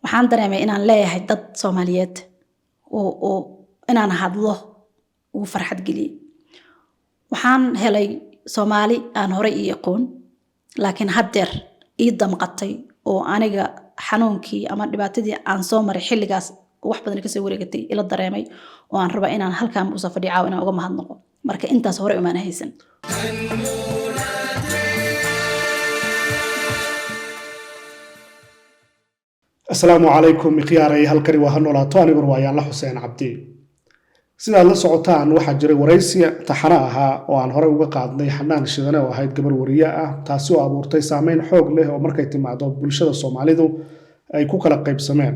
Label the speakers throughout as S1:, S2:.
S1: waxaan dareemay inaan leeyahay dad Soomaaliyeed oo inaan hadlo uu farxad geliyay waxaan helay Soomaali aan hore ii aqoon laakiin haddeer ii damqatay oo aniga xanuunkii ama dhibaatadii aan soo maray xilligaas wax badan ka soo wareegatay ila dareemay oo aan raba inaan halkaan u soo fadhiyo inaan uga mahadnaqo marka intaas hore uma haysan
S2: السلام عليكم مقياري halkani waa hanolaato aniguna waa yaan la Xuseen Cabdi sidaad la socotaan waxa jiray waraysi taxana ahaa oo aan hore uga qaadnay Xanaan Shidane oo ahayd gabar wariye ah taasi oo abuurtay saameyn xoog leh oo markay timaado bulshada Soomaalidu ay ku kala qaybsameen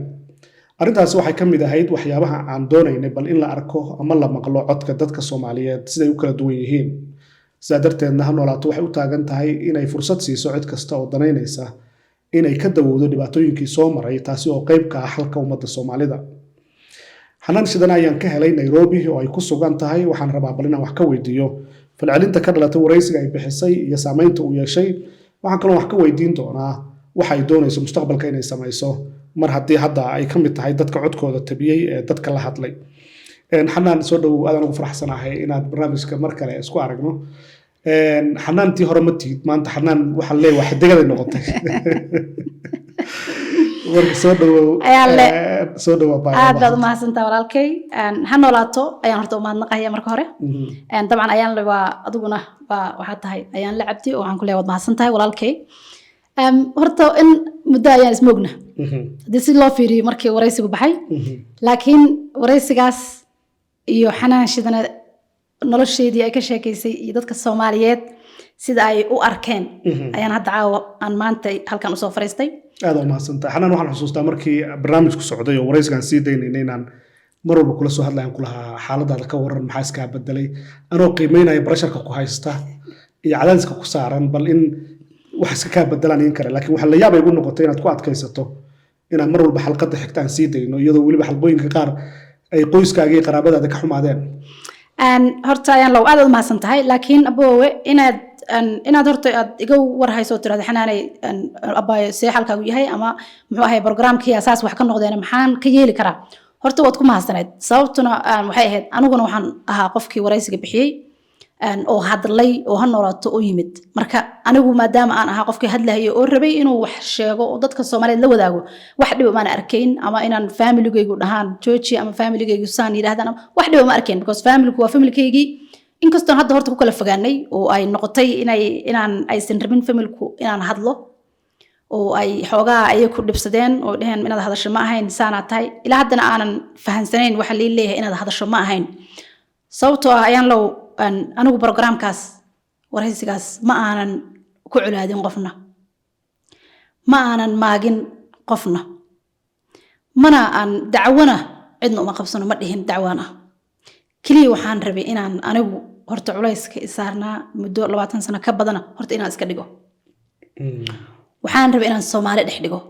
S2: arintaas waxay kamid ahayd waxyaabaha aan doonaynay bal in la arko ama la maqlo codka dadka Soomaaliyeed siday u kala duwan yihiin sidaa darteedna hanolaato waxay u taagan tahay inay fursad siiso cid kasta oo danaynaysa inay ka dawoodo dhibaatooyinkii soo maray taasi oo qayb ka ah halka ummadda Soomaalida Xanaan Shidane ayaan ka helay Nairobi oo ay ku sugan tahay waxaan rabaa bal inaan wax ka weydiiyo falcelinta ka dhalatay waraysiga ay bixisay iyo saameynta uu yeeshay waxaan kaloo wax ka weydiin doonaa waxa ay doonayso mustaqbalka inay samayso mar haddii hadda ay ka mid tahay dadka codkooda tabiyay ee dadka la hadlay Xanaan soo dhaw aad ugu faraxsanahay inaad barnaamijka mar kale isku aragno xanaantii hore ma tiid maanta xanaan waxa leeyahay wax degada noqotay warka soo dhaw
S1: aad baad u mahadsantahay walaalkay hanolaato ayaan horta u mahadnaqayaa marka hore dabcan ayaan waa adiguna waxa tahay ayaan la cabdi oo aan ku leeyahay mahadsantahay walaalkay horta in muddo ayaan ismoogna hadii si loo fiiriyo markii waraysigu baxay laakiin waraysigaas iyo Xanaan Shidane nolosheedii ay ka sheekaysay iyo dadka Soomaaliyeed sida ay u arkeen ayaan hadda aan maanta halkan u soo fariistay
S2: aad u mahadsantahay Xanaan waxaan xusuustaa markii barnaamijku socday oo waraysigan sii daynay inaan mar walba kula soo hadlayaan kula xaaladaada ka waran maxaa iska bedelay anoo qiimeynaya barasharka ku haysta iyo cadaadiska ku saaran bal in wax iska ka bedelaan in kare laakiin waxa la yaab ay ugu noqotay inaad ku adkaysato inaad mar walba xalqada xigtaan sii dayno iyadoo waliba xalqooyinka qaar ay qoyskaaga iyo qaraabadaada ka xumaadeen
S1: horta ayaan law aad u mahadsantahay laakiin aboowe inaad horta aad iga war hayso tiraahdo Xanaanay abaayo see xalkaagu yahay ama muxuu ahay barnaamijkii asaas wax ka noqdeen maxaan ka yeeli karaa horta waad ku mahadsaneed sababtuna waxay ahayd aniguna waxaan ahaa qofkii waraysiga bixiyay oo hadlay oo hanolaato oo yimid marka anigu maadaama aan ahaa qofkii hadlayo oo rabay inuu wax sheego oo dadka Soomaaliyeed la wadaago wax dhib ma arkayn ama inaan family-gaygu dhahaan jooji ama family-gaygu saan yiraahdaan wax dhib ma arkayn because family-ku waa family-kaygi inkastoo hadda horta ku kala fogaanay oo ay noqotay inaan aysan rabin family-ku inaan hadlo oo ay xoogaa ay ku dhibsadeen oo dhaheen inaad hadasho ma ahayn saana tahay ilaa haddana aanan fahansanayn waxa leeyahay inaad hadasho ma ahayn sababtoo ah ayaan law anigu barnaamijkaas waraysigaas ma aanan ku culaadin qofna ma aanan maagin qofna mana aan dacwana cidna uma qabsano ma dhihin dacwana kaliya waxaan rabay inaan anigu horta culayska isaarnaa muddo 20 sano ka badan horta inaan iska dhigo waxaan rabay inaan Soomaali dhex dhigo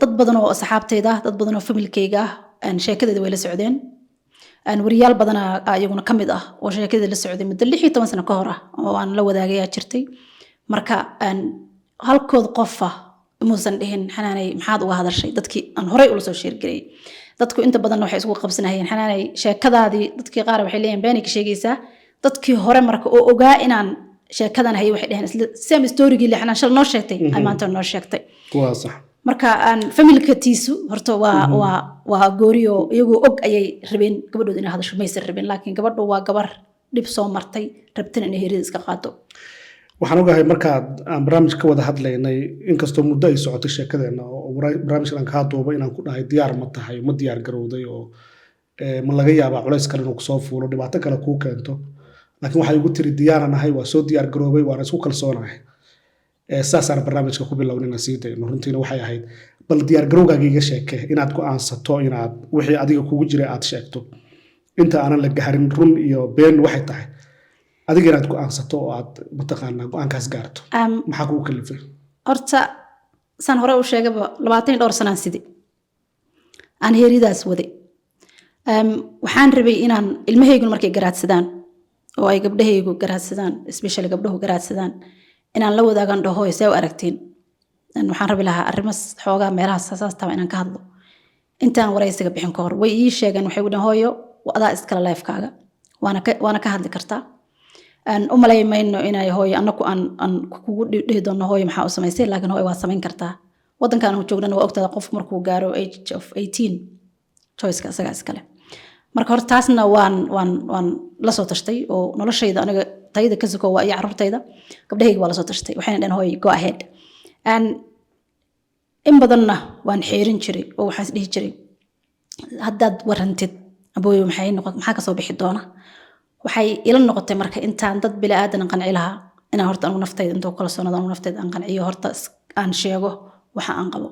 S1: dad badan oo asxaabtayda dad badan oo familkayga sheekadeeda way la socdeen wariyaal badan ayaguna kamid ah oo sheekada la socday muddo 16 sano ka hor ah oo aan la wadaagay jirtay marka halkood qof ah muusan dhihin Xanaanay maxaad uga hadashay dadkii aan horey ula soo sheergalay dadku inta badan waxay isku qabsanayeen Xanaanay sheekadaadii dadkii qaar waxay leeyeen beenay ka sheegaysaa dadkii hore marka oo ogaa inaan sheekadan hay waxay dhaheen isla same story-gii Xanaan shal noo sheegtay ay maanta noo sheegtay
S2: waa sax
S1: marka family-ka tiisu horta waa gooriyo iyagoo og ayay rabeen gabadhooda inay hadasho maysan rabeen laakiin gabadhu waa gabar dhib soo martay rabtana inay heerida iska qaato
S2: waxaan ogahay markaad aan barnaamij ka wada hadlaynay inkastoo muddo ay socotay sheekadeena oo barnaamijkan ka duubay inaan ku dhahay diyaar ma tahay ma diyaar garowday oo ma laga yaabaa culays kale inuu soo fuulo dhibaato kale ku keento laakiin waxay ugu tiri diyaaran ahay waa soo diyaar garoobay waan isku kalsoonahay saasaan barnaamijka ku bilownayna sii dayno runtiina waxay ahayd bal diyaar garowgaaga iga sheekay inaad go'aansato inaad wixii adiga kugu jiray aad sheegto inta aanan la gaharin run iyo been waxay tahay adiga inaad go'aansato oo aad mataqaanaa go'aankaas gaarto maxaa kugu kalifay
S1: horta san hore u sheegaba 20 dhowr sano sidii aan heeridaas waday waxaan rabay inaan ilmahaygu markay garaadsadaan oo ay gabdhahaygu garaadsadaan especially gabdhuhu garaadsadaan inaan la wadaagan dhaho isay aragteen waxaan rabi lahaa arrimas xoogaa meelaha saas taba inaan ka hadlo intaan waraysiga bixin ka hor way ii sheegeen waxay u dhahan hooyo adaa iskala lifekaaga waana ka hadli kartaa u malay mayno inay hooyo anaku aan kugu dhihi doono hooyo maxaa u samaysay laakiin hooyo waad samayn kartaa wadankan aan joognana waa ogtaada qofku markuu gaaro age of 18 choiceka isagaa iskale marka hore taasna waan la soo tashtay oo noloshayda aniga tayada ka soko waa iyo carruurtayda gabdhahayga waa la soo tashtay waxayna dhaheen hooyo go ahead in badanna waan xeerin jiray oo waxaan is dhihi jiray haddaad warantid abooyo maxaa kasoo bixi doona waxay ila noqotay marka intaan dad bila aadan qanci lahaa inaan horta anigu naftayda intuu kala soonada anigu naftayda aan qanciyo horta aan sheego waxa aan qabo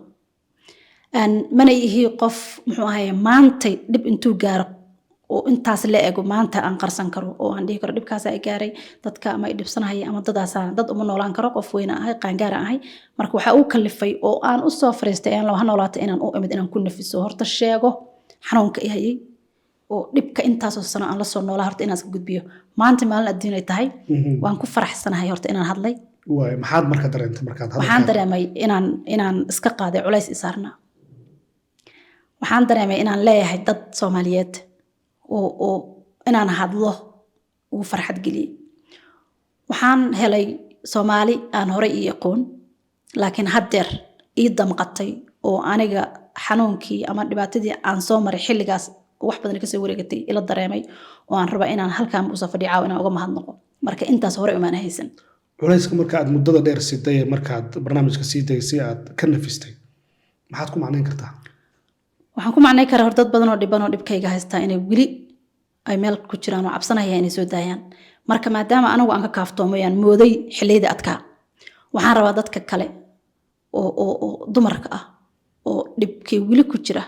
S1: mana ihi qof muxuu ahaye maantay dhib intuu gaaro oo intaas la ego maanta aan qarsan karo oo aan dhihi karo dhibkaas ay gaaray dadka ama ay dhibsanahaya ama dad uma noolaan karo qof weyn ahay qaangaara ahay marka waxa uu kalifay oo aan u soo fariistay aan laha noolaata inaan u imid inaan ku nafiso horta sheego xanuunka i hayay oo dhibka intaasoo sano aan la soo noolaa horta inaan iska gudbiyo maanta maalin adduun ay tahay waan ku faraxsanahay horta inaan hadlay
S2: maxaad marka dareentay markaad hadlay
S1: waxaan dareemay inaan iska qaaday culays isaarna waxaan dareemay inaan leeyahay dad Soomaaliyeed oo inaan hadlo uu farxad geliyay waxaan helay Soomaali aan hore ii aqoon laakiin haddeer ii damqatay oo aniga xanuunkii ama dhibaatadii aan soo maray xilligaas wax badan ka soo wareegatay ila dareemay oo aan rabaa inaan halkaan u soo fadhiyo inaan uga mahadnaqo marka intaas hore uma haysan
S2: culayska marka aad muddada dheer siday markaad barnaamijka sii daysay aad ka nafistay maxaad ku macnayn kartaa
S1: waxaan ku macnay karaa dad badan oo dhiban oo dhibkayga haystaa inay wili ay meel ku jiraan oo cabsanayaan inay soo daayaan marka maadaama anagu aan ka kaaftoomayaan mooday xilliyeeda adkaa waxaan rabaa dadka kale oo dumarka ah oo dhibkii wili ku jira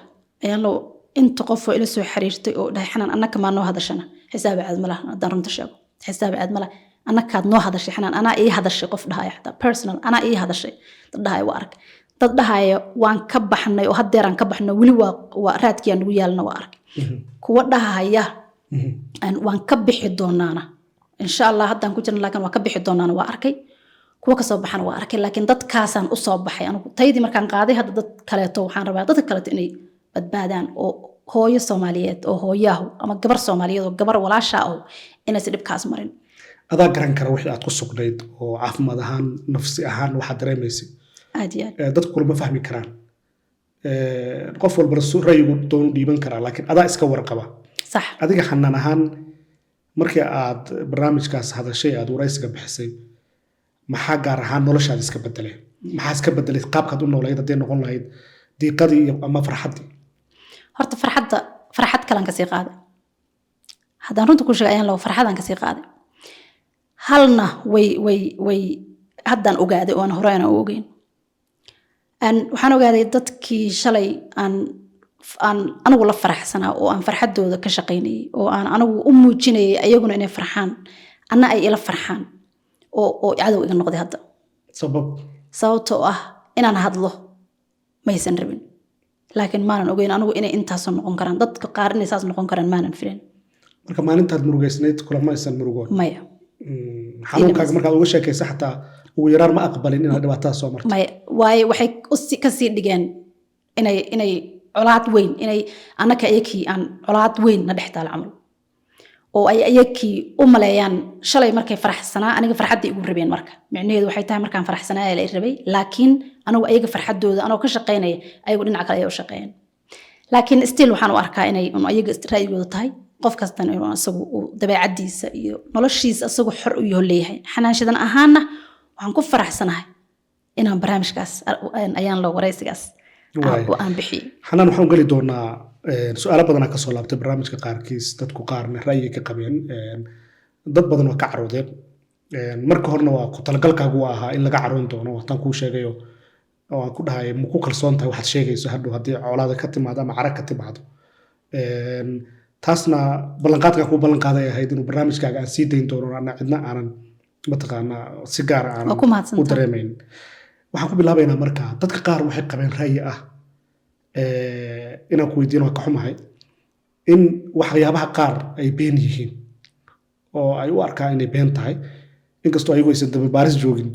S1: ayaan loo inta qof oo ila soo xiriirtay oo dhahay xanaan annaka ma noo hadashana xisaab aad malaha hadaan runta sheego xisaab aad malaha annakaad noo hadashay xanaan anaa ii hadashay qof dhahay xataa personal anaa ii hadashay dad dhahay waa arag dad dhahay waan ka baxnay oo haddeer aan ka baxno wili waa raadkii aan ugu yaalna waa arag kuwa dhahaya waan ka bixi doonaana insha Allah haddaan ku jirno laakiin waa ka bixi doonaana waa arkay kuwa ka soo baxana waa arkay laakiin dadkaasaan u soo baxay anigu taydii markaan qaaday hadda dad kaleeto waxaan rabaa dadka kaleeto inay badbaadaan oo hooyo Soomaaliyeed oo hooyahu ama gabar Soomaaliyeed oo gabar walaasha ah inaysan dhibkaas marin
S2: adaa garan kara wixii aad ku sugnayd oo caafimaad ahaan nafsi ahaan waxaad dareemaysay dadku kulama fahmi karaan qof walba ra'yigu doon dhiiban karaa laakiin adaa iska warqaba
S1: sax
S2: adiga xanaan ahaan markii aad barnaamijkaas hadashay aad waraysiga bixisay maxaa gaar ahaan noloshaada iska bedelay maxaa iska bedelay qaabkaad u noolayd hadday noqon lahayd diiqadii ama farxaddii
S1: horta farxad kalan ka sii qaaday haddaan runta ku sheegay ayaan lagu farxadan ka sii qaaday halna way haddaan ogaaday oo aan hore aan ogeyn waxaan ogaaday dadkii shalay aan anigu la faraxsanaa oo aan farxadooda ka shaqaynayay oo aan anigu u muujinayay ayaguna inay farxaan anna ay ila farxaan oo cadow iga noqday hadda sababtoo ah inaan hadlo maysan rabin laakiin maanan ogeyn anigu inay intaasoo noqon karaan dadka qaar inay saas noqon karaan maanan filan
S2: marka maalintaad murugaysnayd kulama aysan murugoon
S1: maya
S2: xanuunkaaga markaad uga sheekaysa xataa ugu yaraan ma aqbalin inaad dhibaatada soo marto
S1: maya waaye waxay kasii dhigeen inay colaad weyn inay annaka ayakii aan colaad weyn na dhex taal camal oo ay ayakii u maleeyaan shalay markay faraxsanaa aniga farxaddii igu rabeen marka micnaheedu waxay tahay markaan faraxsanaa la rabay laakiin anigu ayaga farxadooda anoo ka shaqaynaya ayagu dhinaca kale ay u shaqeeyeen laakiin still waxaan u arkaa inay ayaga ra'yigooda tahay qof kastana inuu asagu dabeecadiisa iyo noloshiisa asagu xor u yahay leeyahay xanaanshadan ahaana waxaan ku faraxsanahay inaan barnaamijkaas ayaan loo waraysigaas aan bixiyay
S2: xanaan waxaan geli doonaa su'aalo badan ka soo laabtay barnaamijka qaarkiis dadku qaarna ra'yi ka qabeen dad badan waa ka caroodeen marka horena waa ku talagalkaagu ahaa in laga caroon doono waxaan kuu sheegayo oo aan ku dhahay ma ku kalsoon tahay waxaad sheegayso hadhow haddii colaada ka timaado ama carag ka timaado taasna ballanqaadka ku ballanqaaday ahayd inuu barnaamijkaaga aan sii dayn doono ana cidna aanan mataqaanaa si gaar ah aanan u dareemayn waxaan ku bilaabaynaa marka dadka qaar waxay qabeen ra'yi ah inaan ku weydiino waa ka xumahay in waxyaabaha qaar ay been yihiin oo ay u arkaan inay been tahay inkastoo ayagu aysan dababaaris joogin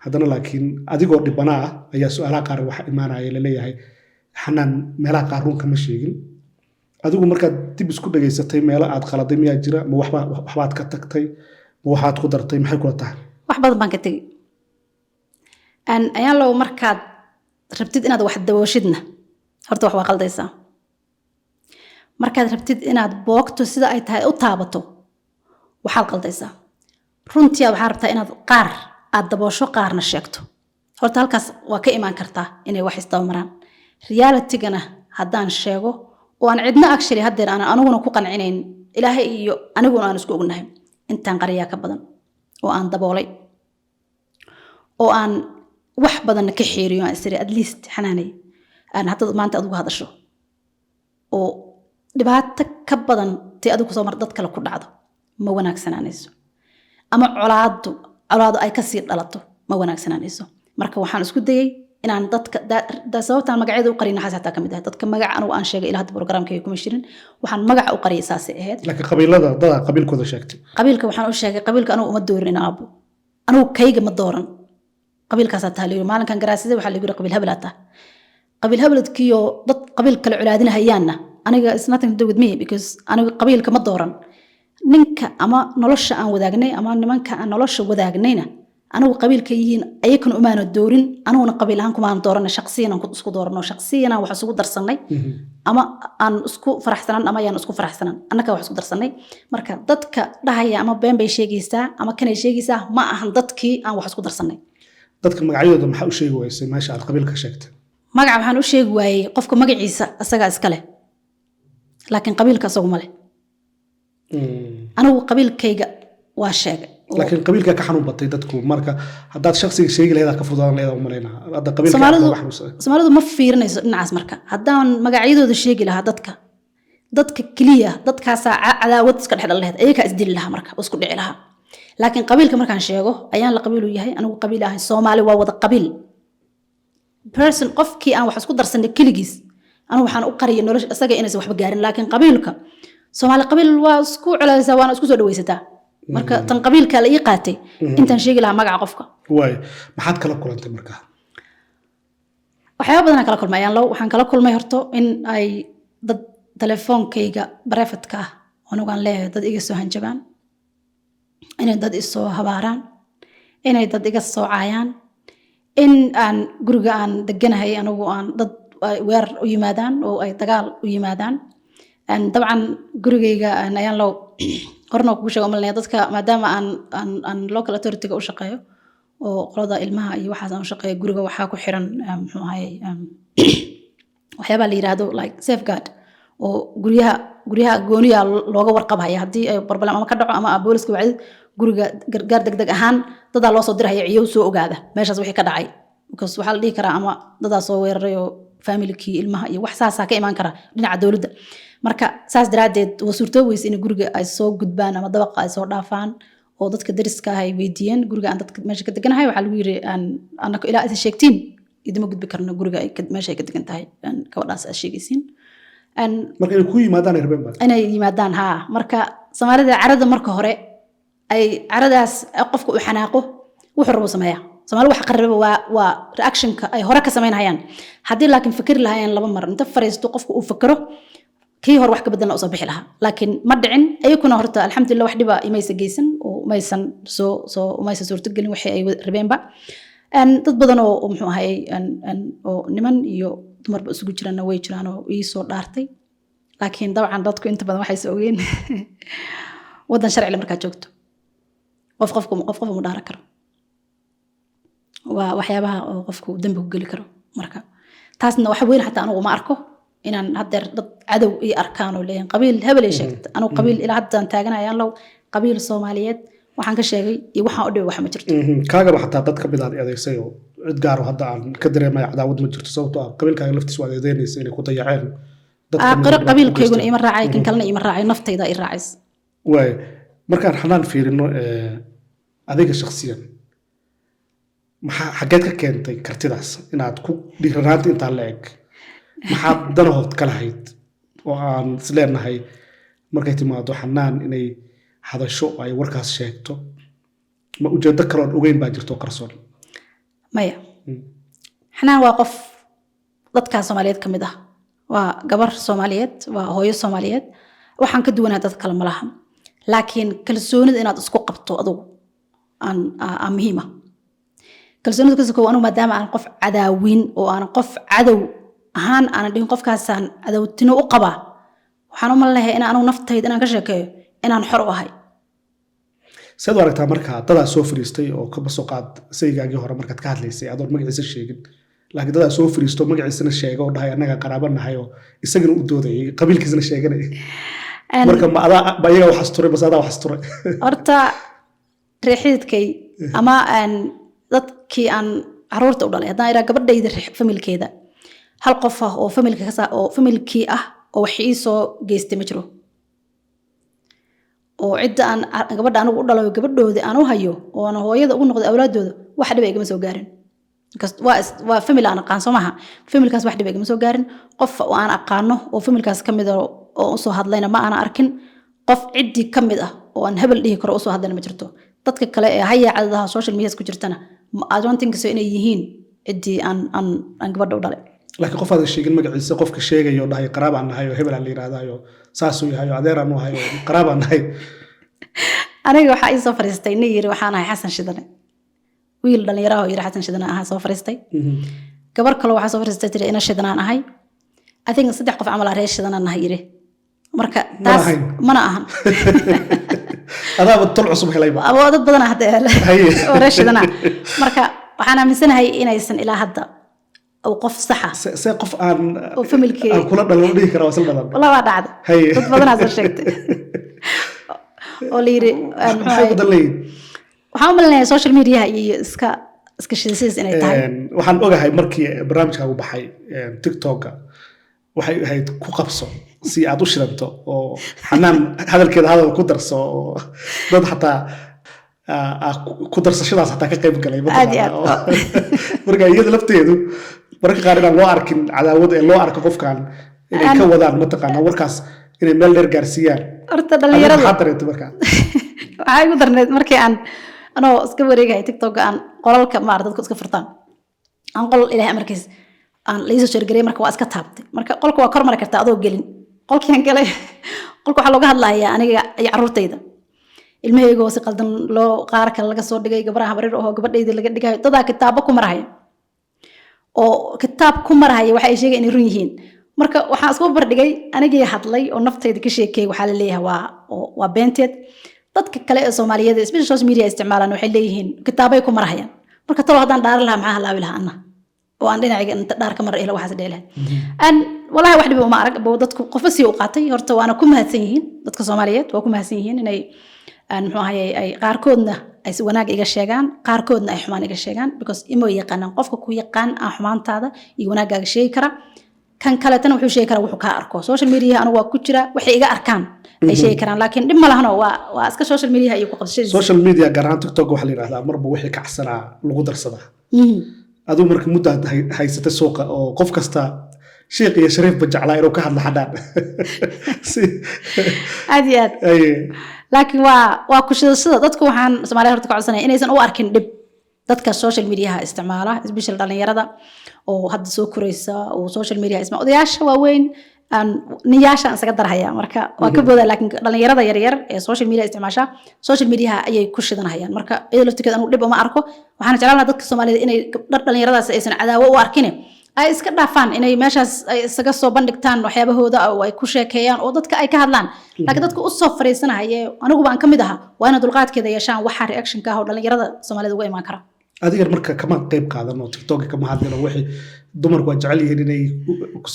S2: haddana laakiin adigoo dhibana ah ayaa su-aalaha qaar waxa imaanaya laleeyahay xanaan meelaha qaar runka ma sheegin adigu markaad dib isku dhageysatay meelo aad qaladay miyaa jira ma waxbaad ka tagtay ma waxaad ku dartay maxay kula tahay
S1: wax badan baan ka tegey ayaan low markaad rabtid inaad wax daboshidna horta wax waa qaldaysaa markaad rabtid inaad boogto sida ay tahay u taabato waxaad qaldaysaa runtii waxaa rabtaa inaad qaar aad daboosho qaarna sheegto horta halkaas waa ka imaan kartaa inay wax isdabamaraan realitygana haddaan sheego oo aan cidna actually haddeer aan aniguna ku qancinayn ilaahay iyo aniguna aan isku ognahay intaan qariyaa ka badan oo aan daboolay oo aan wax badanna ka xeeriyo aan isiri at least xanaanay aan hadda maanta adigu hadasho oo dhibaato ka badan tii adigu soo mar dad kale ku dhacdo ma wanaagsanaanayso ama colaadu ay ka sii dhalato ma wanaagsanaanayso marka waxaan isku dayay inaan dadka sababtaan magacyada u qarina xataa kamid ah dadka magac anigu aan sheegay ilaa hadda programkayga kuma shirin waxaan magac u qariyay saasay ahayd
S2: laakiin qabiilada dada qabiilkooda sheegtay
S1: qabiilka waxaan u sheegay qabiilka anigu uma doorin inaan abo anigu kayga ma dooran qabiilkaasaa tahay layiri maalinkan garaasida waxaa lagu yiri qabiil hablaad tahay qabiil habladkiyo dad qabiil kale culaadinahayaanna aniga is nothing to do with me because aniga qabiilka ma dooran ninka ama nolosha aan wadaagnay ama nimanka aan nolosha wadaagnayna anigu qabiilka yihiin ayakana umaana doorin aniguna qabiil ahaan kumaan dooranay shaqsiyan aan isku doorano shaqsiyan aan wax isugu darsanay ama aan isku faraxsanan ama ayaan isku faraxsanan annaka wax isku darsanay marka dadka dhahaya ama been bay sheegaysaa ama kanay sheegaysaa ma ahan dadkii aan wax isku darsanay
S2: dadka magacyadooda maxaa u sheegi waysay meesha aad qabiilka sheegtay
S1: magaca waxaan u sheegi waayey qofka magaciisa asagaa iska leh laakiin qabiilka asagu ma leh anigu qabiilkayga waa sheegay
S2: laakiin qabiilka ka xanuun batay dadku marka haddaad shaqsiga sheegi lahayd ka fududaan lahayd u maleynaa hadda qabiilka
S1: Soomaalidu ma fiirinayso dhinacaas marka haddaan magacyadooda sheegi lahaa dadka kaliya dadkaasa cadaawad iska dhex dhalahayd ayaga isdili lahaa marka isku dhici lahaa laakiin qabiilka markaan sheego ayaan la qabiil u yahay anigu qabiil ahay Soomaali waa wada qabiil person qofkii aan wax isku darsanay kaligiis anigu waxaan u qariyay nolosha isaga inaysan waxba gaarin laakiin qabiilka Soomaali qabiil waa isku culaysaa waana isku soo dhawaysataa marka tan qabiilka la ii qaatay intaan sheegi lahaa magaca qofka
S2: way maxaad kala kulantay marka
S1: waxyaabo badan kala kulmay waxaan kala kulmay horto in ay dad telefoonkayga private-ka ah anigaan leeyahay dad iga soo hanjabaan inay dad isoo habaaraan inay dad iga soo caayaan in aan guriga aan deganahay anigu aan dad weer u yimaadaan oo ay dagaal u yimaadaan dabcan gurigayga ayaan loo horna ku sheego malnaa dadka maadaama aan local authority-ga u shaqeeyo oo qolada ilmaha iyo waxaas aan u shaqeeyo guriga waxaa ku xiran muxuu ahay waxyaabaa la yiraahdo like safeguard oo guryaha gooniya looga warqabhaya haddii ay problem ama ka dhaco ama booliska wacdi guriga gargaar degdeg ahaan dadaa loo soo diraya ciyow soo ogaada meeshaas wixii ka dhacay because waxaa la dhihi karaa ama dadaa soo weeraray oo familykii ilmaha iyo wax saasaa ka imaan kara dhinaca dowladda marka saas daraadeed waa suurtoobeysa in guriga ay soo gudbaan ama dabaqa ay soo dhaafaan oo dadka dariska ah ay weydiiyeen guriga aan dadka meesha ka deganahay waxaa lagu yiri anaka ilaa is sheegtiin idima gudbi karno guriga ay meesha ay ka degan tahay gabadhaas aad sheegaysiin
S2: marka inay ku yimaadaan Remember
S1: inay yimaadaan ha marka Soomaalida carada marka hore ay caradaas qofka u xanaaqo wuxuu rabo sameeyaa Soomaali wax qarraba waa reaction-ka ay hore ka sameynayaan haddii laakiin fikir lahaayeen laba mar inta fariisto qofka uu fikiro kii hor wax ka badan oo soo bixi lahaa laakiin ma dhicin ayakuna horta alxamdulillah wax dhiba imaysa geysan oo maysan maysa suurto gelin wixii ay rabeenba dad badan oo muxuu ahay oo niman iyo dumarba isugu jiraan way jiraan oo ii soo dhaartay laakiin dabcan dadku inta badan waxay soo ogeen wadan sharci markaa joogto qof mu dhaaran karo waa waxyaabaha oo qofku dambi ku geli karo marka taasna wax weyn xataa anigu ma arko inaan haddeer dad cadow ii arkaan oo leeyahay qabiil hebel ay sheegtay anigu qabiil ilaa haddaan taaganayaan low qabiil Soomaaliyeed waxaan ka sheegay iyo waxaan u dhaway wax ma jirto
S2: kaagaba xataa dad ka bidaad adeegsay oo cid gaar ah hadda aan ka dareemay cadaawad ma jirto sababtoo ah qabiilkaaga laftiisa waa adeeynaysa inay ku dayaceen
S1: dadka qabiilkayguna ima raacay kan kalena ima raacay naftayda ay raacays
S2: way markaan xanaan fiirino adiga shakhsiyan maxaa xageed ka keentay kartidaas inaad ku dhiiranaanta intaa la eg maxaad danahood ka lahayd oo aan isleenahay markay timaado xanaan inay hadasho ay warkaas sheegto ma ujeedo kale oon ogeyn baa jirto qarsoon
S1: maya xanaan waa qof dadka Soomaaliyeed kamid ah waa gabar Soomaaliyeed waa hooyo Soomaaliyeed waxaan ka duwanaa dad kale malaha laakiin kalsoonida inaad isku qabto adigu aan muhiim ah kalsoonida kasoo anu maadaama aan qof cadaawin oo aan qof cadow ahaan aan dhihin qofkaasaan cadawtino u qaba waxaan u malnahay in aanu naftayda inaan ka sheekeeyo inaan xor u ahay
S2: sidoo aragtaa marka dad soo fariistay oo ka soo qaad saygaagii hore markaad ka hadlaysay adoon magaciisa sheegin laakiin dad soo fariisto magaciisana sheego oo dhahay anaga qaraabanahay oo isagana u doodayay qabiilkiisana sheeganay marka ma iyaga wax asturay bas adaa wax asturay
S1: horta reexidkay ama dadkii aan caruurta u dhalay haddaan iraa gabadhayda familkeeda hal qof ah oo familkii ah oo wax ii soo geystay ma jiro oo cidda aan gabadha anigu u dhalayo gabadhoodii aan u hayo oo aan hooyada ugu noqday awlaadooda wax dhib igama soo gaarin waa famil aan aqaan soo maaha familkaas wax dhib igama soo gaarin qof oo aan aqaano oo familkaas ka mid ah oo u soo hadlayna ma aanan arkin qof ciddii ka mid ah oo aan hebel dhihi karo u soo hadlayna ma jirto dadka kale ee hayaacadaha social media ku jirtana I don't think so inay yihiin ciddii aan gabadha u dhalay
S2: laakiin qof aad sheegin magaciisa qofka sheegayo dhahay qaraab aan nahay oo hebel aan la yiraahdayo saas uu yahay adeer aan u hayo qaraab aan nahay
S1: aniga waxa ay soo fariistay inay yiri waxaan ahay Xasan Shidane wiil dhalinyaro oo yiri Xasan Shidane aha soo fariistay gabar kale waxa soo fariistay tiri ina Shidane ahay I think saddex qof amal areey Shidane ahay yiri marka taas mana ahan
S2: adaaba tol cusub helayba
S1: abo dad badan ah hadda oo reeshadana marka waxaan aaminsanahay inaysan ilaa hadda oo qof saxa
S2: see qof aan
S1: oo familkii
S2: aan kula dhalo dhihi kara wasal badan
S1: wala waa dhacday dad badan aad sheegtay oo liiri
S2: maxay badaleeyay
S1: waxaan u maleynayaa social media iyo iska shidisiis inay tahay
S2: waxaan ogahay markii barnaamijkaagu baxay TikTok-ga waxay ahayd ku qabso si aad u shidanto oo xanaan hadalkeeda hadal ku darso oo dad xataa ku darsashadaas xataa ka qayb galay marka iyada lafteedu marka qaar inaan loo arkin cadaawad ee loo arko qofkan inay ka wadaan mataqaanaa warkaas inay meel dheer gaarsiiyaan
S1: horta dhalinyarada
S2: waxaa dareentay markaa
S1: waxay ugu darneed markii anoo iska wareegay TikTok-ga aan qolalka maar dadku iska furtaan aan qol ilaahay amarkiis aan la isoo sheergaray marka waa iska taabtay marka qolka waa kor mari kartaa adoo gelin qolkaan galay qolka waxa looga hadlayaa aniga iyo caruurtayda ilmahayga oo si qaldan loo qaar kale laga soo dhigay gabaraha bareer oo gabadhayda laga dhigayo dadaa kitaabo ku maraya oo kitaab ku maraya waxa ay sheegay inay run yihiin marka waxaan isku bardhigay anigii hadlay oo naftayda ka sheekay waxa la leeyahay waa beenteed dadka kale ee Soomaaliyeed especially social media isticmaalaan waxay leeyihiin kitaabay ku marayaan marka talo hadaan dhaar lahaa maxaa halaawi lahaa anna oo aan dhinaciga inta dhaar ka mar ila waxaas dheelahay aan wallahi wax dhib uma arag boo dadku qofasi u qaatay horta waana ku mahadsan yihiin dadka Soomaaliyeed waa ku mahadsan yihiin inay aan muxuu ahaayay ay qaarkoodna ay si wanaag iga sheegaan qaarkoodna ay xumaan iga sheegaan because imo yaqaan qofka ku yaqaan xumaantaada iyo wanaagaaga sheegi kara kan kale tan wuxuu sheegi karaa wuxuu ka arko social media anigu waa ku jira waxay iga arkaan ay sheegi karaan laakiin dhib ma lahano waa iska social media iyo ku qabsashadiisa
S2: social media gaar ahaan TikTok waxa la yiraahdaa marba wixii ka cagsanaa lagu darsadaa aduu markii muddo haysatay suuqa oo qof kasta sheekh iyo shariif bajaclaa inuu ka hadla xadaan
S1: aad laakiin waa ku shidashada dadku waxaan Soomaaliya horta ka codsanay inaysan u arkin dhib dadka social media isticmaala especially dhalinyarada oo hadda soo koraysa oo social media isma odayaasha waaweyn aan niyaasha isaga darhaya marka waa ka booda laakiin dhalinyarada yar yar ee social media isticmaasha social media ayay ku shidanayaan marka iyada laftigeeda anu dhib uma arko waxaan jeclaan dadka Soomaaliyeed inay dhalinyaradaas aysan cadaawo u arkin ay iska dhaafaan inay meeshaas ay isaga soo bandhigtaan waxyaabahooda oo ay ku sheekeeyaan oo dadka ay ka hadlaan laakiin dadku u soo fariisanaya anigu baan kamid aha waa in dulqaadkeeda yeeshaan waxa reaction ka ah oo dhalinyarada Soomaaliyeed uga iman kara
S2: adiga marka kama qayb qaadan oo TikTok kama hadlino wixii dumarku waa jecel yihiin inay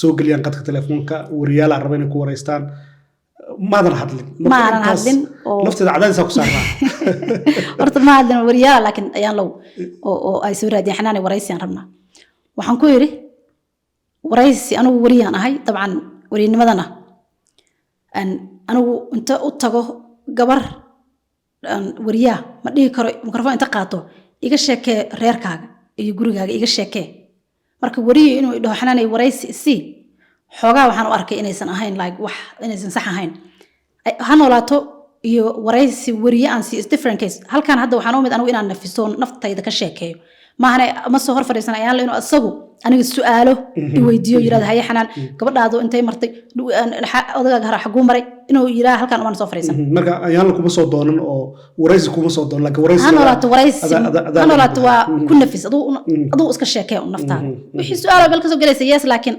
S2: soo galiyaan qadka telefoonka wariyaal arab inay ku wareystaan maadan hadlin
S1: oo
S2: nafteeda cadaadis ku saarnaa
S1: horta ma hadlin wariyaal laakiin ayaan low oo ay soo raadiyaan xanaanay wareysiyan rabnaa waxaan ku yiri wareysi anigu wariyaan ahay dabcan warinimadana anigu inta u tago gabar wariyaa ma dhihi karo mikrofon inta qaato iga sheekee reerkaaga iyo gurigaaga iga sheekee marka wariyo inuu dhaho xanaanay wareysi si xoogaa waxaan u arkay inaysan ahayn like wax inaysan sax ahayn ha noolaato iyo wareysi wariyo aan si different case halkan hadda waxaan u mid anigu inaan nafiso naftayda ka sheekeeyo ما هنا ما صهر فريسنا أيام لأنه أصله أنا السؤاله يوديه يراد هاي حنان قبل هذا أنت مرتي أضغط راح أقوم مري إنه يراه هل كان أنا صهر فريسنا
S2: marka ayaan la kuma soo doonan oo waraysi kuma soo doonan laakiin waraysi
S1: أنا لا توا كل نفس أضو إسك الشيكة ونفتح وحي سؤاله بالكسو جلس ياس لكن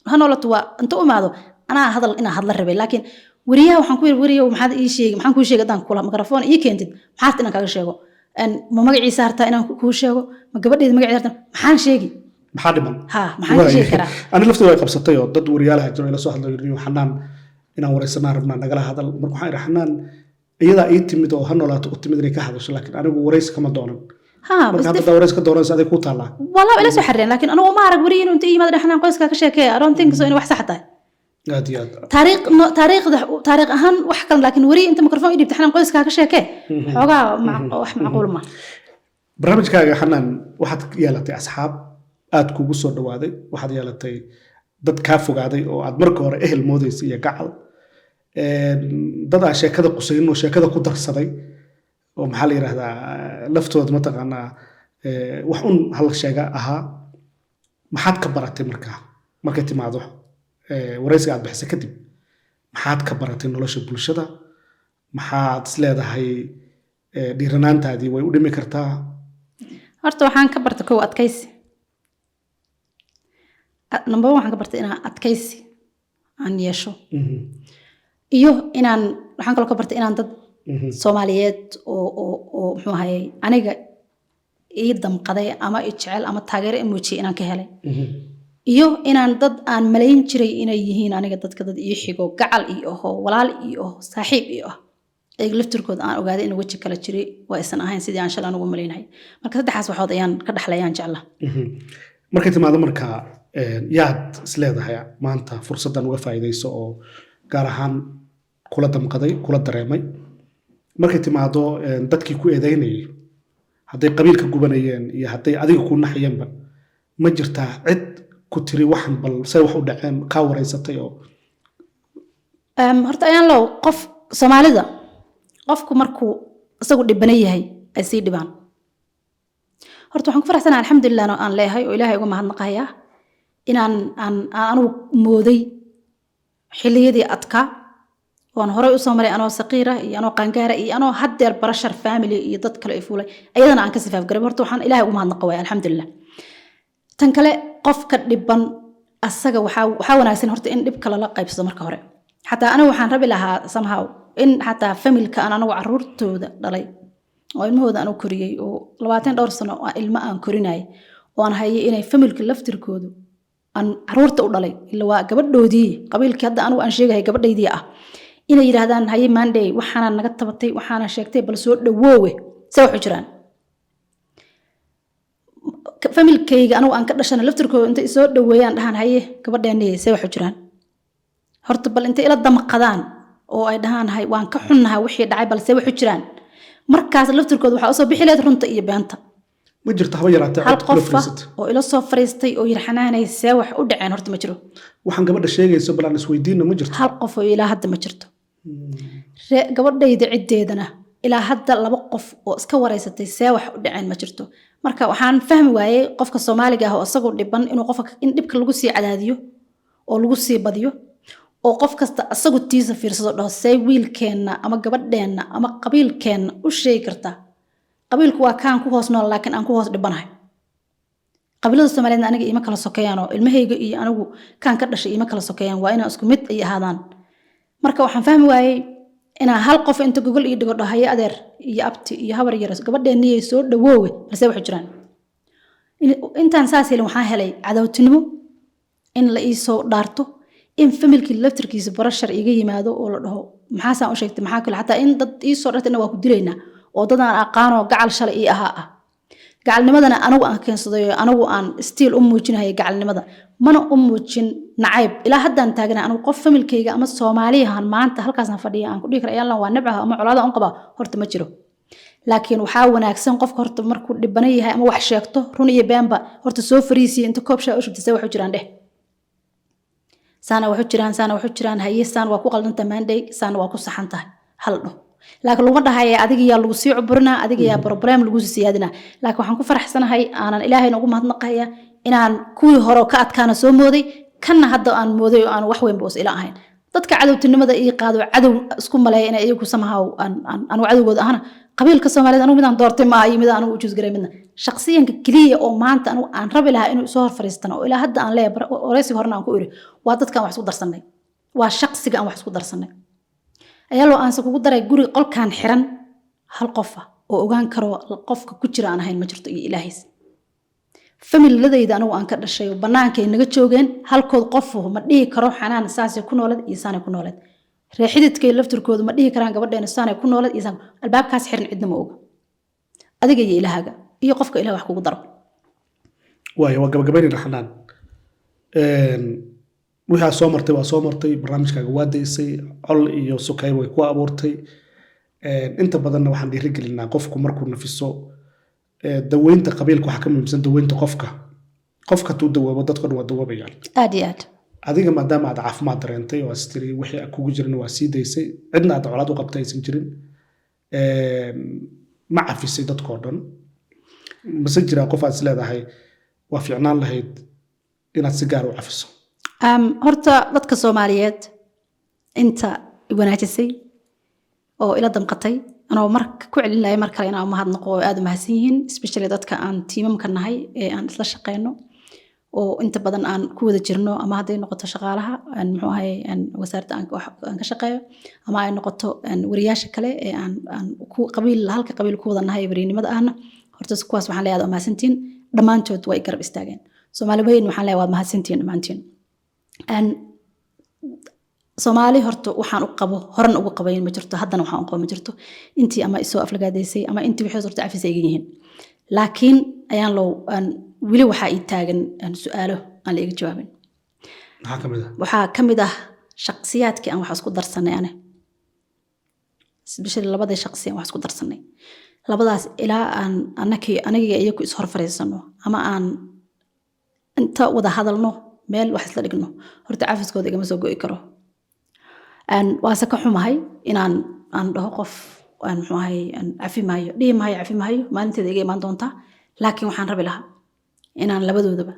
S1: هنا لا توا أنت هذا أنا هذا الربي لكن وريها وحنكوير وريها ومحد أي شيء محنكوي شيء قدام كلها ميكروفون كنتد محط إنك هذا شيء أن ما مجعي صارت أنا كوي شيء ما قبل إذا مجعي صارت محن شيء
S2: maxaa dhiman
S1: محن شيء كرا
S2: أنا laftii way qabsatay oo dad wariyaalaha jiro ila soo hadlo yiri xanaan inaan waraysanaa rabnaa nagala hadal marka waxaan irahay xanaan iyada ay timid oo hanolaato u timid inay ka hadasho laakiin anigu waraysi kama doonan
S1: بس
S2: marka hadda waraysi ka doonaysa aday ku taalaa
S1: والله إلا سحرين لكن أنا ما أعرف وريين وأنت ما أدري إحنا نقص كشيء I don't think so إنه وحسة حتى
S2: aad iyo aad
S1: تاريخ أهم وحكم لكن وري أنت ميكروفون يدي بتحنا نقص كشيء حوجا معقول ما
S2: barnaamijkaaga xanaan waxaad yeelatay asxaab aad kugu soo dhawaaday waxaad yeelatay dad kaa fogaaday oo aad marka hore ehel moodaysay iyo gacal dad aa sheekada qusayn oo sheekada ku darsaday oo maxaa la yidhaahdaa laftooda mataqaanaa wax un hal sheega ahaa maxaad ka baratay markay timaado waraysiga aad bixisay kadib maxaad ka baratay nolosha bulshada maxaad is leedahay dhiiranaantaadii way u dhimi kartaa
S1: horta waxaan ka bartay kow adkaysi number 1 waxaan ka bartay inaan adkaysi aan yeesho iyo inaan waxaan kaloo ka bartay inaan dad Soomaaliyeed oo muxuu ahaayay aniga ii damqaday ama i jecel ama taageero emoji inaan ka helay iyo inaan dad aan malayn jiray inay yihiin aniga dadka dad ii xigo gacal iyo walaal iyo saaxiib iyo ay laftirkood aan ogaaday in waji kala jiray waa isan ahayn sidii aan shalan ugu maleynahay marka saddexaas waxood ayaan ka dhaxlayaan jecla
S2: markay timaado marka yaad isleedahay maanta fursadan uga faa'iideyso oo gaar ahaan kula damqaday kula dareemay markay timaado dadkii ku eedeynayay hadday qabiilka gubanayeen iyo hadday adiga ku naxayeenba ma jirtaa cid ku tiri waxan bal say wax u dhaceen ka wareysatay oo
S1: horta ayaan loo qof Soomaalida qofku markuu isagu dhibanay yahay ay sii dhibaan horta waxaan ku faraxsanahay alxamdulillah aan leeyahay oo ilaahay uga mahadnaqayaa inaan anu mooday xilliyadii adka waan hore u soo maray anoo saqiira iyo anoo qaangaara iyo anoo haddeer barashar family iyo dad kale ay fuulay ayadana aan ka sifaaf garay horta waxaan ilaahay uga mahadnaqayaa alxamdulillah tan kale qofka dhiban asaga waxa wanaagsan horta in dhibka la qaybsado marka hore xataa anigu waxaan rabi lahaa somehow in xataa familka aan anagu caruurtooda dhalay oo ilmahooda aan u koriyay oo 20 dhowr sano oo ilmo aan korinay oo aan hayay inay familka laftirkoodu aan caruurta u dhalay illa waa gabadhoodii qabiilkii hadda anigu aan sheegay gabadhaydii ah inay yiraahdaan haye Monday waxaana naga tabatay waxaana sheegtay bal soo dhawoowe soo xujraan familkayga anigu aan ka dhashan laftirkooda inta soo dhaweeyaan dhahan haye gabadheennii soo xujraan horta bal inta ila damqadaan oo ay dhahaan hay waan ka xunnahay wixii dhacay balse wax u jiraan markaas laftirkooda waxa soo bixi leed runta iyo beenta
S2: ma jirto haba yaraatay
S1: hal qof oo ila soo fariistay oo yirxanaanay see wax u dhaceen horta ma jiro
S2: waxaan gabadha sheegayso balan isweydiina ma jirto
S1: hal qof oo ilaa hadda ma jirto gabadhayda cideedana ilaa hadda laba qof oo iska wareysatay see wax u dhaceen ma jirto marka waxaan fahmi waayay qofka Soomaaliga ah oo isagu dhiban inuu qofka in dhibka lagu sii cadaadiyo oo lagu sii badiyo oo qof kasta asagu tiisa fiirsado dhaho say wiilkeena ama gabadheena ama qabiilkeena u sheegi karta qabiilku waa kaan ku hoos nool laakiin aan ku hoos dhibanahay qabiilada Soomaaliyeed aniga ima kala sokeeyaan oo ilmahayga iyo anigu kaan ka dhashay ima kala sokeeyaan waa inaan isku mid ay ahaadaan marka waxaan fahmi waayay inaan hal qof inta Google iyo dhigo dhahay adeer iyo abti iyo habar yar gabadheena ay soo dhawoowe balse wax jiraan intaan saasii waxaan helay cadawtinimo in la ii soo dhaarto in familkii laftirkiisa barashar iga yimaado oo la dhaho maxaa saan u sheegtay maxaa kale xataa in dad ii soo dhartayna waa ku dilaynaa oo dad aan aqaan oo gacal shalay ii ahaa gacalnimadana anigu aan keensaday anigu aan stiil u muujinahay gacalnimada mana u muujin nacayb ilaa haddaan taagana anigu qof familkayga ama Soomaaliyahan maanta halkaasna fadhiya aan ku dhigi karaa yalla waa nabcaha ama colaada aan qaba horta ma jiro laakiin waxaa wanaagsan qofka horta markuu dhiban yahay ama wax sheegto run iyo beenba horta soo fariisiyo inta koobsha u shubtay wax u jiraan dheh sana waxu jiraan haye sana waa ku qaldanta Monday sana waa ku saxan tahay hal dho laakiin luma dhahayo adiga yaa lagu sii cuburinaa adiga yaa problem lagu sii siyaadinaa laakiin waxaan ku faraxsanahay aanan ilaahayna ugu mahadnaqaya inaan kuwii hore ka adkaana soo mooday kana hadda aan mooday oo aan wax weyn boos ila ahayn dadka cadowtinimada ii qaado cadow isku maleeya inay iyagu somehow aan cadowgooda ahana qabiilka Soomaaliyeed anigu midaan doortay ma ay mid aan u choose garay midna shakhsiyanka kaliya oo maanta anigu aan rabi lahaa inuu soo hor fariistano oo ilaa hadda aan leeyahay oreysi horna aan ku iri waa dadka aan wax isku darsanay waa shakhsiga aan wax isku darsanay ayaloo aan kugu daray guri qolkan xiran hal qof oo ogaan karo qofka ku jira aan ahayn ma jirto iyo Ilaahiis familiadayda anigu aan ka dhashay oo banaankay naga joogeen halkood qof ma dhihi karo xanaan saas ku noolad iyo saan ku noolad reexididkay laftirkoodu ma dhihi karaan gabadheena saan ku noolad iyo saan albaabkaas xiran cidna ma oga adiga iyo Ilaahaga iyo qofka Ilaah wax kugu daro
S2: waayo waa gabagabaynayna xanaan wixii soo martay waa soo martay barnaamijkaaga waa daysay col iyo sukay way ku abuurtay inta badanna waxaan dhiirigelinaa qofku markuu nafiso daweynta qabiilka waxa ka muhiimsan daweynta qofka tuu dawaabo dadku waa dawaabayaan
S1: aad iyo aad
S2: adiga maadaama aad caafimaad dareentay oo astiri wixii kugu jirana waa sii daysay cidna aad colaad u qabtay aysan jirin ma cafisay dadkoo dhan mase jiraa qof aad is leedahay waa fiicnaan lahayd inaad si gaar u cafiso
S1: horta dadka Soomaaliyeed inta wanaajisay oo ila damqatay anoo marka ku celinay mar kale inaan mahadnaqo aad u mahadsan yihiin especially dadka aan tiimamka nahay ee aan isla shaqeyno oo inta badan aan ku wada jirno ama haday noqoto shaqaalaha aan muxuu ahay wasaaradda aan ka shaqeeyo ama ay noqoto wariyaasha kale ee aan ku halka qabiil ku wada nahay wariinimada ahna horta kuwaas waxaan leeyahay mahadsantiin dhamaantood way garab istaageen Soomaaliyeed waxaan leeyahay mahadsantiin dhamaantiin Soomaali horta waxaan u qabo horan ugu qabayn ma jirto haddana waxaan u qabo ma jirto intii ama isoo aflagaadeysay ama intii wixii horta afis ay yihiin laakiin ayaan loo wili waxa ay taagan su'aalo aan la iga jawaabin waxaa kamid ah shakhsiyaadkii aan wax isku darsanay especially labada shakhsi aan wax isku darsanay labadaas ilaa aan anaga iyagu is hor fariisano ama aan inta wada hadalno meel wax isla dhigno horta cafiskooda igama soo go'i karo waase ka xumahay inaan dhaho qof muxuu ahay cafi maayo maalinteeda iga imaan doontaa laakiin waxaan rabi lahaa inaan labadoodaba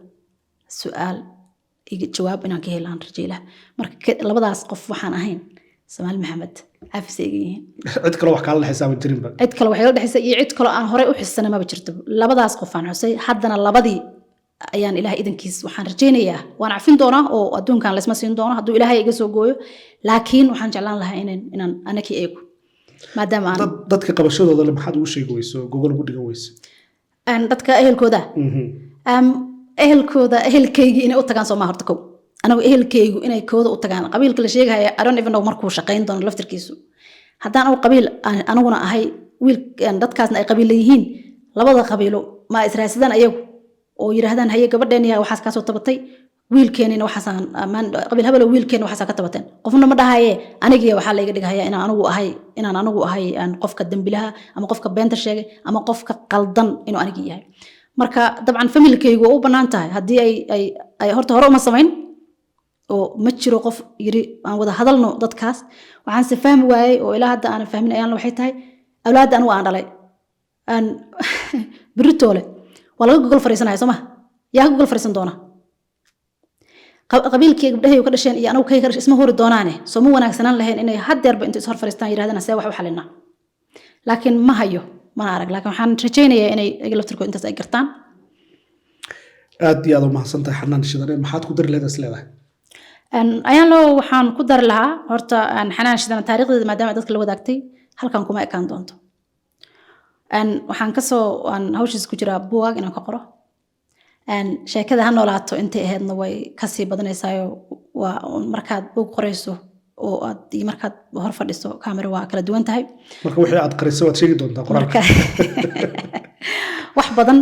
S1: su'aal iga jawaab inaan ka helaan rajayla marka labadaas qof waxaan ahayn Soomaali Maxamed cafis ay yihiin
S2: cid kale wax kala dhaxaysa ma jirin ba
S1: cid kale wax la dhaxaysa iyo cid kale aan hore u xisana ma jirto labadaas qof aan xusay haddana labadii ayaan Ilaahay idankiis waxaan rajaynayaa waan cafin doonaa oo adduunkan la isma siin doono hadduu Ilaahay iga soo gooyo laakiin waxaan jeclaan lahaa inaan anaki eego maadaama aan
S2: dadka qabashadooda le maxaad ugu sheegi weyso gogol ugu dhigan weyso
S1: dadka ehelkayga inay u tagaan Soomaa horta kow anagu ehelkaygu inay kooda u tagaan qabiilka la sheegaya I don't even know markuu shaqeyn doono laftirkiisu haddaan uu qabiil anaguna ahay wiil dadkaasna ay qabiil leeyihiin labada qabiilo ma israasadaan ayagu oo yiraahdaan haye gabadheena waxaas ka soo tabatay wiilkeenina waxaasaan amaan qabiil habal wiilkeena waxaas ka tabateen qofna ma dhahaye aniga waxa la iga dhigaya inaan anigu ahay qofka dambilaha ama qofka beenta sheegay ama qofka qaldan inuu aniga yahay marka dabcan familkaygu u banaan tahay hadii ay horta hore uma sameyn oo ma jiro qof yiri aan wada hadalno dadkaas waxaan si fahmi waayay oo ilaa hadda aan fahmin ayaan waxay tahay awlaad anigu aan dhalay biritoole wala gogol fariisanayo Soomaa yaa gogol fariisan doona qabiilkii gabdhahay ka dhasheen iyo anagu kay ka isma hori doonaane soo ma wanaagsanaan lahayn inay haddeerba inta is hor fariistaan yiraahdana see wax u xalina laakiin ma hayo ma arag laakiin waxaan rajaynayaa inay iga laftirkooda intaas ay gartaan
S2: aad iyo aad u mahadsantahay xanaan shidane maxaad ku dari leedahay isleedahay
S1: ayaan loo waxaan ku dari lahaa horta xanaan shidane taariikhdeeda maadaama dadka la wadaagtay halkan kuma ekaan doonto waxaan kasoo hawshiis ku jiraa buugaag inaan ka qoro sheekada ha noolaato intay ahaydna way kasii badanaysaa waa markaad buug qorayso oo aad markaad hor fadhiso kaamera waa kala duwan tahay
S2: marka wixii aad qariso waad sheegi doontaa qoraalka
S1: wax badan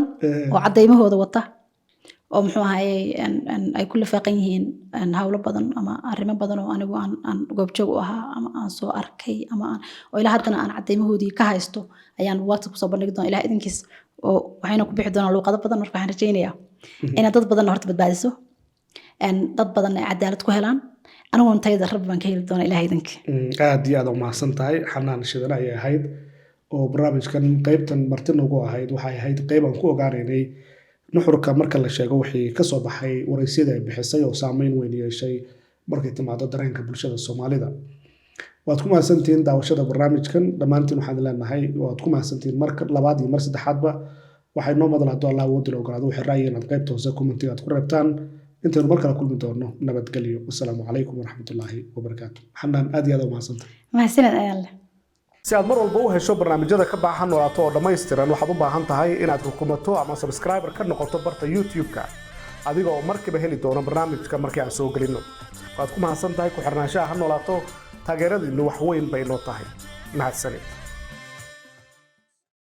S1: oo cadeymahooda wata oo muxuu ahaayay ay ku lifaaqan yihiin hawlo badan ama arrimo badan oo anigu aan goobjoog u ahaa ama aan soo arkay ama oo ilaa haddana aan cadeymahoodii ka haysto ayaan buugaagta kusoo bandhigi doonaa ilaa idinkiis oo waxayna ku bixi doonaa luuqado badan marka waxaan rajaynayaa inaad dad badan horta badbaadiso dad badan ay cadaalad ku helaan أنا وانتيد الرب بان كهيل دون إلهي دنك
S2: aad iyo aad u mahadsantahay xanaan shidana ayay ahayd oo barnaamijkan qaybtan martin ugu ahayd waxay ahayd qayb aan ku ogaanaynay nuxurka marka la sheego wixii ka soo baxay waraysyada ay bixisay oo saameyn weyn yeeshay markay timaado dareenka bulshada Soomaalida waad ku mahadsantihiin daawashada barnaamijkan dhammaantiin waxaan leenahay waad ku mahadsantihiin marka labaad iyo mar saddexaadba waxay noo madalaado Allah uu dilo ogolaado wixii ra'yi inaad qaybta hoose commentiga aad ku reebtaan intaanu mar kale kulmi doono nabadgelyo wassalaamu calaykum waraxmatullaahi wabarakaatu xanaan aad iyo aad u mahadsantahay
S1: mahadsanid ayaan leh
S2: si aad mar walba u hesho barnaamijyada ka baahan noolaato oo dhammaystiran waxaad u baahan tahay inaad rukumato ama subscriber ka noqoto barta YouTube-ka adiga oo markiiba heli doono barnaamijka markii aan soo gelino waad ku mahadsan tahay ku xirnaanshaha ha noolaato taageeradiinu wax weyn bay noo tahay mahadsanid